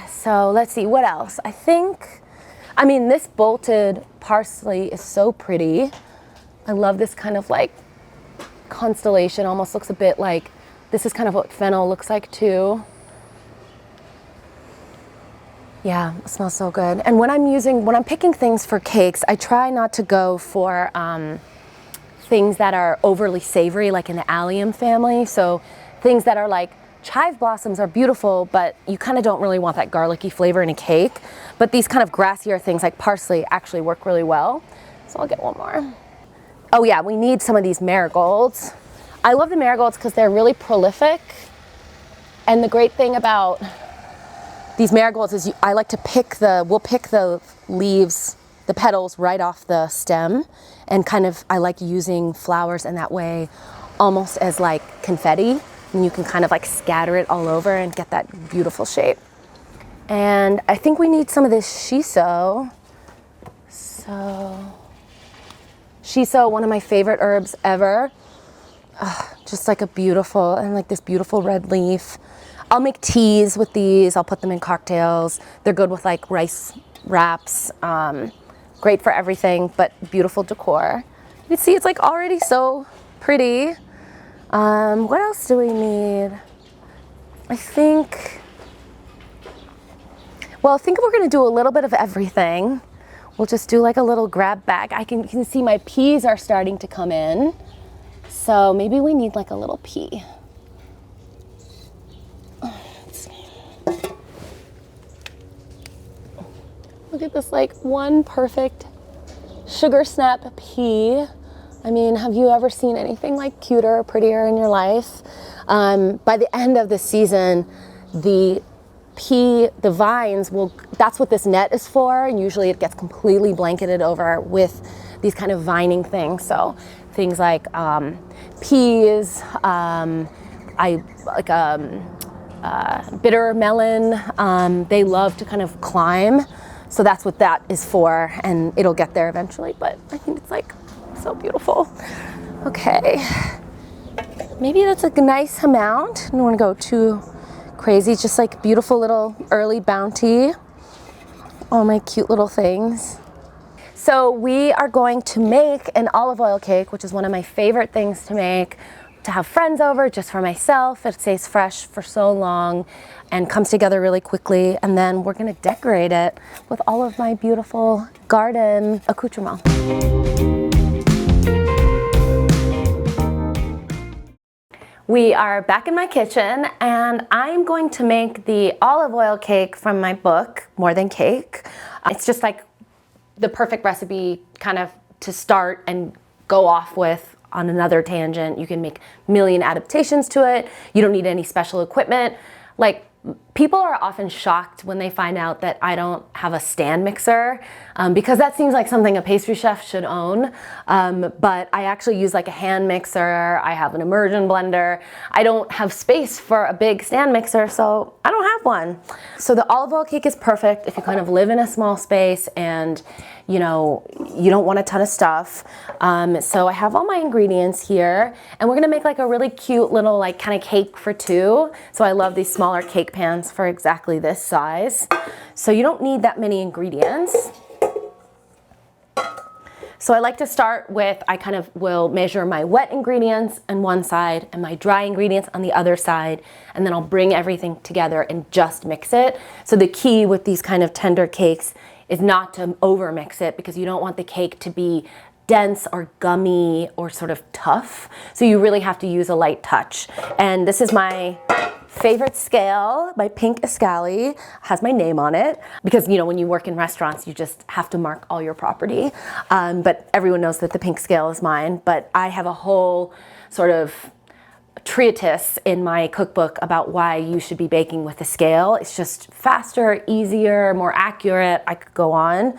So let's see, what else? I mean, this bolted parsley is so pretty. I love this kind of like constellation, almost looks a bit like, this is kind of what fennel looks like too. Yeah, it smells so good. And when I'm picking things for cakes, I try not to go for things that are overly savory, like in the allium family. So things that are like, chive blossoms are beautiful, but you kind of don't really want that garlicky flavor in a cake. But these kind of grassier things like parsley actually work really well. So I'll get one more. Oh yeah, we need some of these marigolds. I love the marigolds because they're really prolific. And the great thing about these marigolds is I like to we'll pick the leaves, the petals right off the stem. And I like using flowers in that way almost as like confetti. And you can kind of like scatter it all over and get that beautiful shape. And I think we need some of this shiso. So, shiso, one of my favorite herbs ever. Just like this beautiful red leaf. I'll make teas with these. I'll put them in cocktails. They're good with like rice wraps. Great for everything, but beautiful decor. You can see it's like already so pretty. What else do we need? I think we're gonna do a little bit of everything. We'll just do like a little grab bag. You can see my peas are starting to come in. So maybe we need like a little pea. Look at this like one perfect sugar snap pea. I mean, have you ever seen anything like cuter or prettier in your life? By the end of the season, the vines that's what this net is for, and usually it gets completely blanketed over with these kind of vining things. So things like peas, bitter melon, they love to kind of climb. So that's what that is for, and it'll get there eventually, but I think it's like so beautiful. Okay, maybe that's a nice amount. I don't want to go too crazy, just like beautiful little early bounty. All my cute little things. So we are going to make an olive oil cake, which is one of my favorite things to make, to have friends over, just for myself. It stays fresh for so long and comes together really quickly. And then we're gonna decorate it with all of my beautiful garden accoutrements. We are back in my kitchen, and I'm going to make the olive oil cake from my book, More Than Cake. It's just like the perfect recipe kind of to start and go off with on another tangent. You can make a million adaptations to it. You don't need any special equipment. Like, people are often shocked when they find out that I don't have a stand mixer, because that seems like something a pastry chef should own. But I actually use like a hand mixer. I have an immersion blender. I don't have space for a big stand mixer, so I don't have one. So the olive oil cake is perfect if you kind of live in a small space and you don't want a ton of stuff. So I have all my ingredients here, and we're gonna make like a really cute little like kind of cake for two. So I love these smaller cake pans for exactly this size. So you don't need that many ingredients. So I like to start with, I kind of will measure my wet ingredients on one side and my dry ingredients on the other side, and then I'll bring everything together and just mix it. So the key with these kind of tender cakes is not to over mix it, because you don't want the cake to be dense or gummy or sort of tough. So you really have to use a light touch. And this is my favorite scale, my pink Escali, has my name on it, because when you work in restaurants, you just have to mark all your property. But everyone knows that the pink scale is mine. But I have a whole sort of treatise in my cookbook about why you should be baking with a scale. It's just faster, easier, more accurate. I could go on.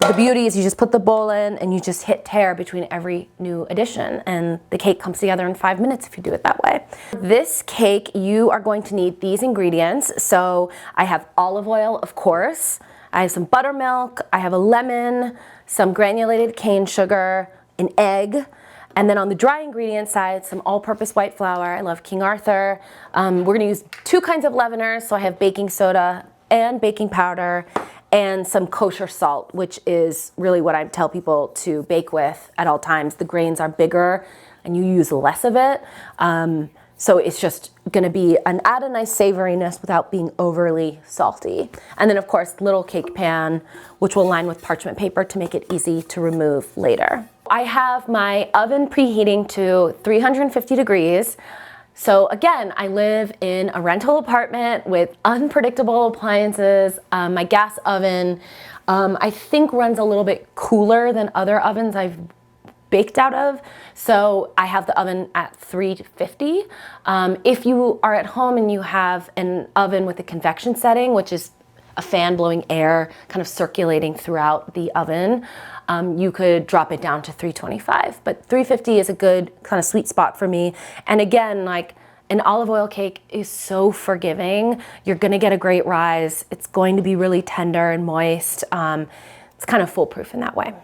the beauty is you just put the bowl in and you just hit tear between every new addition, and the cake comes together in 5 minutes if you do it that way. This cake, you are going to need these ingredients. So I have olive oil, of course. I have some buttermilk. I have a lemon, some granulated cane sugar, an egg. And then on the dry ingredient side, some all-purpose white flour. I love King Arthur. We're gonna use 2 kinds of leaveners. So I have baking soda and baking powder, and some kosher salt, which is really what I tell people to bake with at all times. The grains are bigger and you use less of it. So it's just gonna be add a nice savoriness without being overly salty. And then of course, little cake pan, which will line with parchment paper to make it easy to remove later. I have my oven preheating to 350 degrees. So again, I live in a rental apartment with unpredictable appliances. My gas oven, I think runs a little bit cooler than other ovens I've baked out of. So I have the oven at 350. If you are at home and you have an oven with a convection setting, which is a fan blowing air kind of circulating throughout the oven, you could drop it down to 325, but 350 is a good kind of sweet spot for me. And again, like an olive oil cake is so forgiving. You're gonna get a great rise. It's going to be really tender and moist. It's kind of foolproof in that way.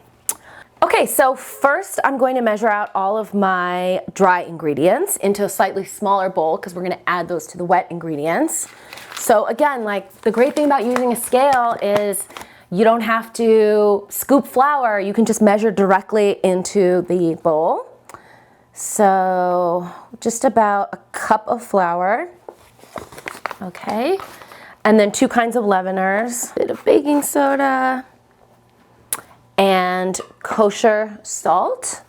Okay, so first I'm going to measure out all of my dry ingredients into a slightly smaller bowl because we're gonna add those to the wet ingredients. So again, like the great thing about using a scale is you don't have to scoop flour. You can just measure directly into the bowl. So just about a cup of flour. Okay. And then 2 kinds of leaveners, a bit of baking soda, and kosher salt.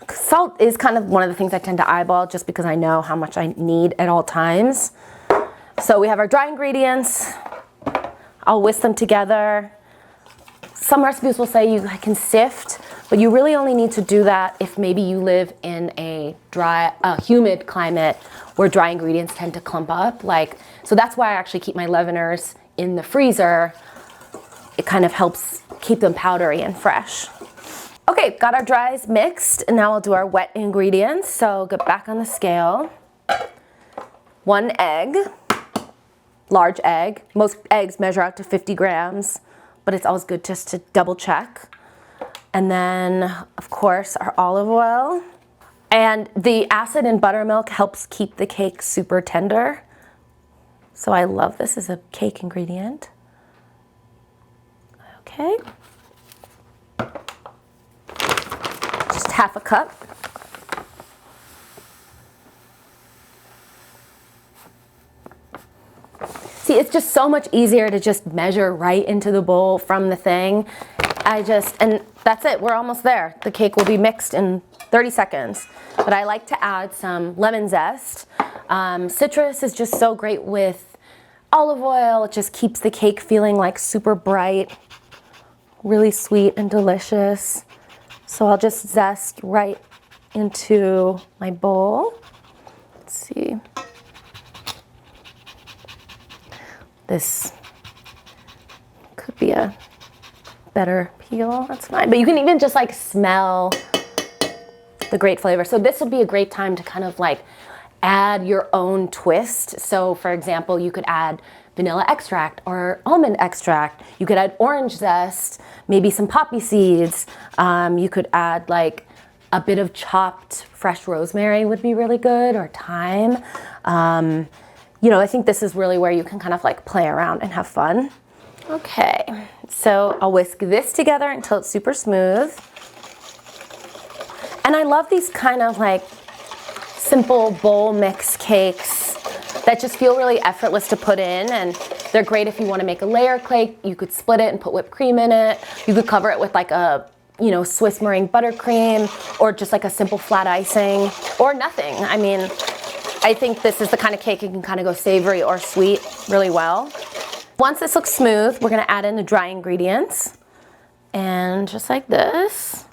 Salt is kind of one of the things I tend to eyeball just because I know how much I need at all times. So we have our dry ingredients. I'll whisk them together. Some recipes will say you can sift, but you really only need to do that if maybe you live in a dry, humid climate where dry ingredients tend to clump up. So that's why I actually keep my leaveners in the freezer. It kind of helps keep them powdery and fresh. Okay, got our dries mixed, and now we'll do our wet ingredients. So get back on the scale. 1 egg. Large egg. Most eggs measure out to 50 grams, but it's always good just to double check. And then, of course, our olive oil. And the acid in buttermilk helps keep the cake super tender. So I love this as a cake ingredient. Okay. Just half a cup. See, it's just so much easier to just measure right into the bowl from the thing. And that's it, we're almost there. The cake will be mixed in 30 seconds. But I like to add some lemon zest. Citrus is just so great with olive oil. It just keeps the cake feeling like super bright, really sweet and delicious. So I'll just zest right into my bowl. Let's see. This could be a better peel, that's fine. But you can even just like smell the great flavor. So this will be a great time to kind of like add your own twist. So for example, you could add vanilla extract or almond extract. You could add orange zest, maybe some poppy seeds. You could add like a bit of chopped fresh rosemary would be really good, or thyme. You know, I think this is really where you can kind of like play around and have fun. Okay, so I'll whisk this together until it's super smooth. And I love these kind of like simple bowl mix cakes that just feel really effortless to put in, and they're great if you want to make a layer cake. You could split it and put whipped cream in it. You could cover it with like a, you know, Swiss meringue buttercream, or just like a simple flat icing, or nothing. I mean, I think this is the kind of cake you can kind of go savory or sweet really well. Once this looks smooth, we're gonna add in the dry ingredients. And just like this.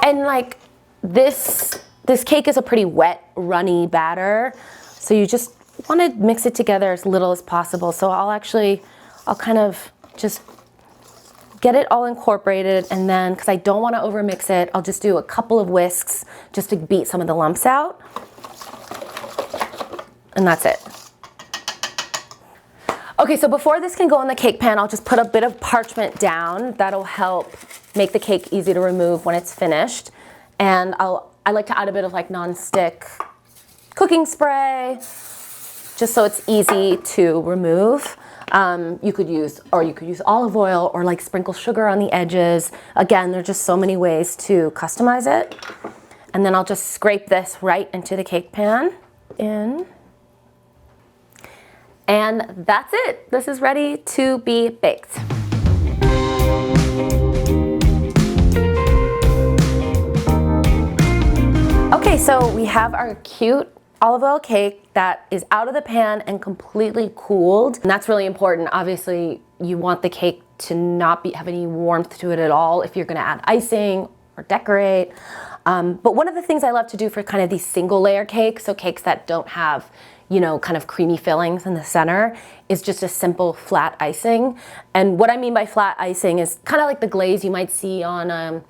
And like this cake is a pretty wet, runny batter. So you just wanna mix it together as little as possible. So I'll kind of just get it all incorporated, and then, because I don't want to overmix it, I'll just do a couple of whisks just to beat some of the lumps out. And that's it. Okay, so before this can go in the cake pan, I'll just put a bit of parchment down. That'll help make the cake easy to remove when it's finished. And I like to add a bit of like non-stick cooking spray, just so it's easy to remove. You could use olive oil or like sprinkle sugar on the edges. Again, there's just so many ways to customize it. And then I'll just scrape this right into the cake pan. And that's it. This is ready to be baked. Okay, so we have our cute olive oil cake that is out of the pan and completely cooled. And that's really important. Obviously, you want the cake to not have any warmth to it at all if you're gonna add icing or decorate. But one of the things I love to do for kind of these single layer cakes, so cakes that don't have, you know, kind of creamy fillings in the center, is just a simple flat icing. And what I mean by flat icing is kind of like the glaze you might see on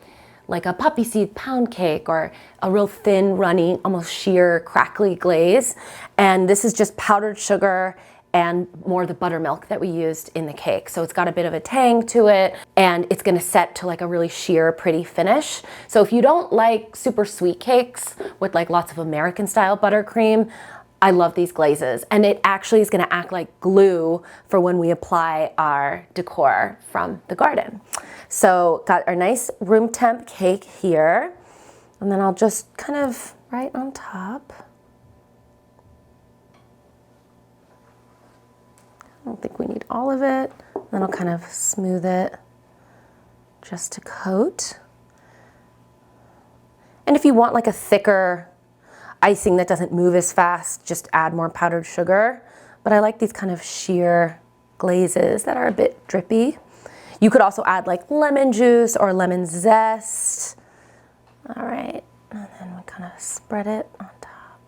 like a poppy seed pound cake, or a real thin, runny, almost sheer, crackly glaze. And this is just powdered sugar and more of the buttermilk that we used in the cake. So it's got a bit of a tang to it, and it's gonna set to like a really sheer, pretty finish. So if you don't like super sweet cakes with like lots of American style buttercream, I love these glazes, and it actually is gonna act like glue for when we apply our decor from the garden. So got our nice room temp cake here, and then I'll just kind of right on top. I don't think we need all of it. Then I'll kind of smooth it just to coat. And if you want like a thicker icing that doesn't move as fast, just add more powdered sugar. But I like these kind of sheer glazes that are a bit drippy. You could also add like lemon juice or lemon zest. All right, and then we kind of spread it on top.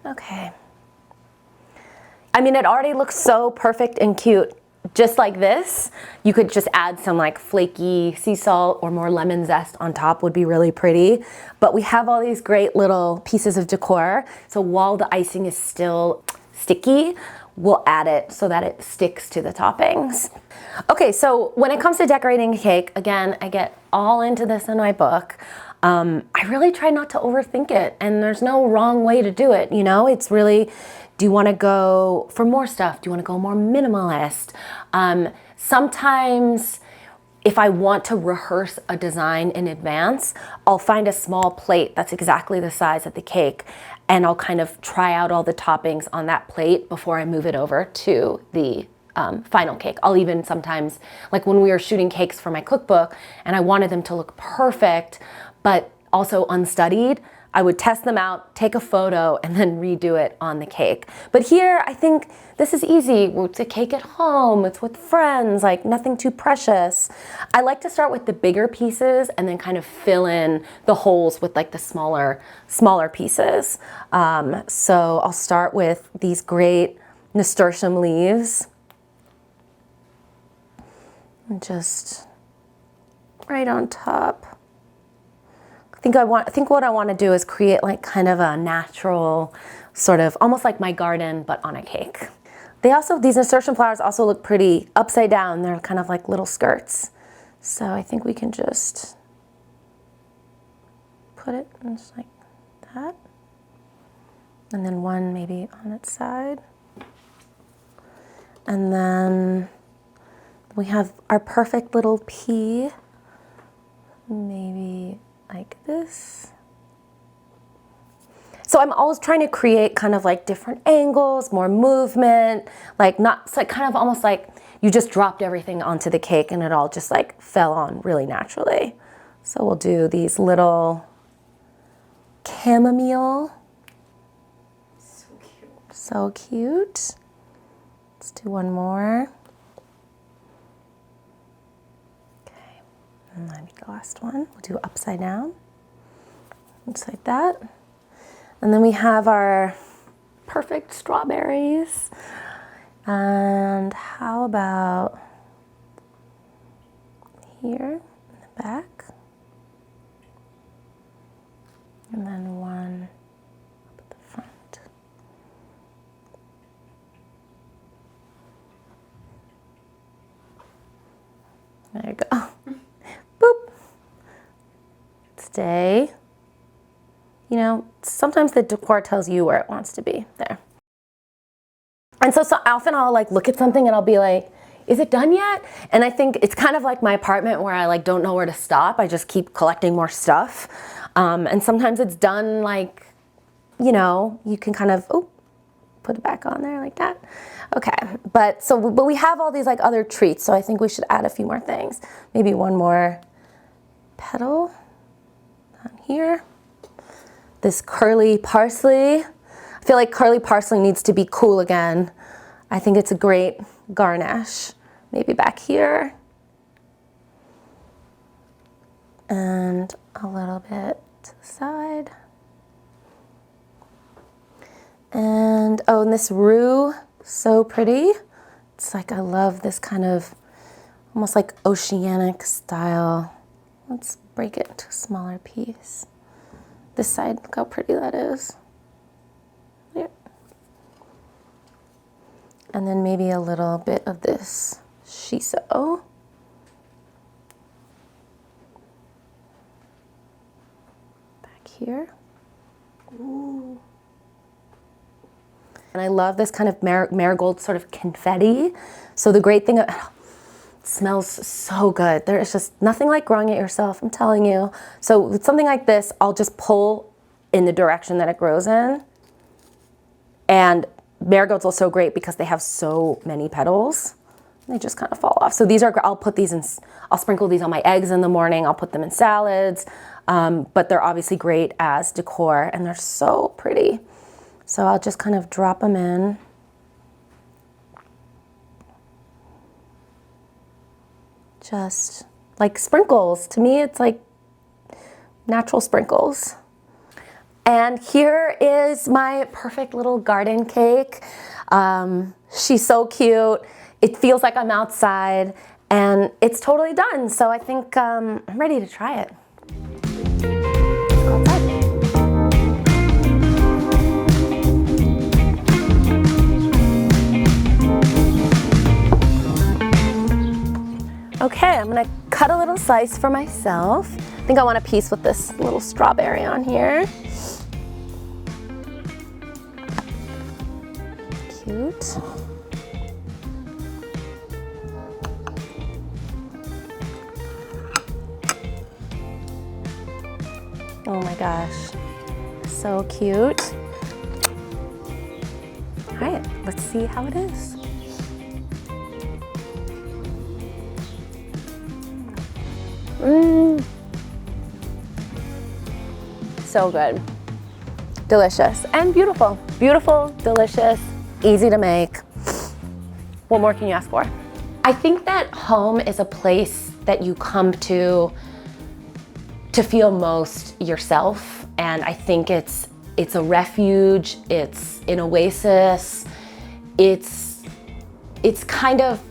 Okay. I mean, it already looks so perfect and cute. Just like this, you could just add some like flaky sea salt or more lemon zest on top, would be really pretty. But we have all these great little pieces of decor. So while the icing is still sticky, we'll add it so that it sticks to the toppings. Okay, so when it comes to decorating a cake, again, I get all into this in my book. I really try not to overthink it, and there's no wrong way to do it, you know? It's really, do you want to go for more stuff? Do you want to go more minimalist? Sometimes if I want to rehearse a design in advance, I'll find a small plate that's exactly the size of the cake, and I'll kind of try out all the toppings on that plate before I move it over to the final cake. I'll even sometimes, like when we were shooting cakes for my cookbook and I wanted them to look perfect, but also unstudied, I would test them out, take a photo, and then redo it on the cake. But here, I think this is easy. It's a cake at home, it's with friends, like nothing too precious. I like to start with the bigger pieces and then kind of fill in the holes with like the smaller pieces. So I'll start with these great nasturtium leaves. And just right on top. I think what I want to do is create like kind of a natural sort of, almost like my garden, but on a cake. These nasturtium flowers also look pretty upside down. They're kind of like little skirts. So I think we can just put it just like that. And then one maybe on its side. And then we have our perfect little pea, maybe like this. So I'm always trying to create kind of like different angles, more movement, like not, so kind of almost like you just dropped everything onto the cake and it all just like fell on really naturally. So we'll do these little chamomile. So cute. So cute. Let's do one more. And then the last one, we'll do upside down, just like that. And then we have our perfect strawberries. And how about here in the back. And then one up at the front. There you go. Boop. Stay. You know, sometimes the decor tells you where it wants to be. There. And so often I'll like look at something and I'll be like, is it done yet? And I think it's kind of like my apartment where I like don't know where to stop. I just keep collecting more stuff. And sometimes it's done like, you know, you can kind of, oh, put it back on there like that. Okay, but we have all these like other treats, so I think we should add a few more things. Maybe one more petal on here. This curly parsley. I feel like curly parsley needs to be cool again. I think it's a great garnish. Maybe back here. And a little bit to the side. And oh, and this roux, so pretty. It's like, I love this kind of almost like oceanic style. Let's break it into a smaller piece. This side, look how pretty that is. There. And then maybe a little bit of this shiso. Back here. Ooh. And I love this kind of marigold sort of confetti. So the great thing, it smells so good. There is just nothing like growing it yourself, I'm telling you. So with something like this, I'll just pull in the direction that it grows in. And marigolds are so great because they have so many petals. They just kind of fall off. So these are, I'll put these in, I'll sprinkle these on my eggs in the morning. I'll put them in salads, but they're obviously great as decor and they're so pretty. So I'll just kind of drop them in. Just like sprinkles. To me, it's like natural sprinkles. And here is my perfect little garden cake. She's so cute. It feels like I'm outside and it's totally done. So I think I'm ready to try it. Let's go outside. Okay, I'm gonna cut a little slice for myself. I think I want a piece with this little strawberry on here. Cute. Oh my gosh, so cute. All right, let's see how it is. So good, delicious, and beautiful. Beautiful, delicious, easy to make. What more can you ask for? I think that home is a place that you come to feel most yourself, and I think it's a refuge, it's an oasis, it's kind of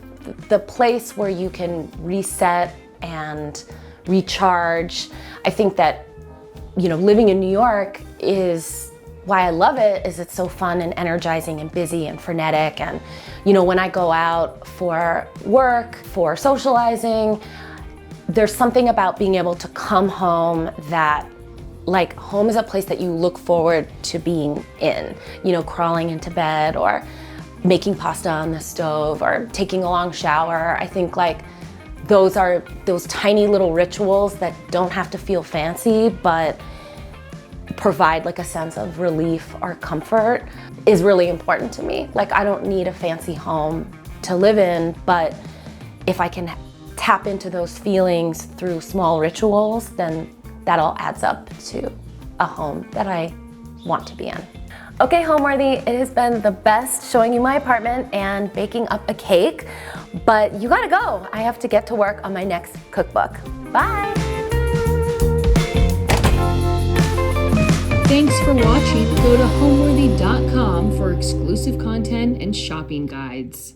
the place where you can reset and recharge. I think that, you know, living in New York is why I love it, is it's so fun and energizing and busy and frenetic. And, you know, when I go out for work, for socializing, there's something about being able to come home that, like, home is a place that you look forward to being in, you know, crawling into bed or making pasta on the stove or taking a long shower. I think like those are those tiny little rituals that don't have to feel fancy, but provide like a sense of relief or comfort is really important to me. Like, I don't need a fancy home to live in, but if I can tap into those feelings through small rituals, then that all adds up to a home that I want to be in. Okay, Homeworthy, it has been the best showing you my apartment and baking up a cake, but you gotta go. I have to get to work on my next cookbook. Bye. Thanks for watching. Go to homeworthy.com for exclusive content and shopping guides.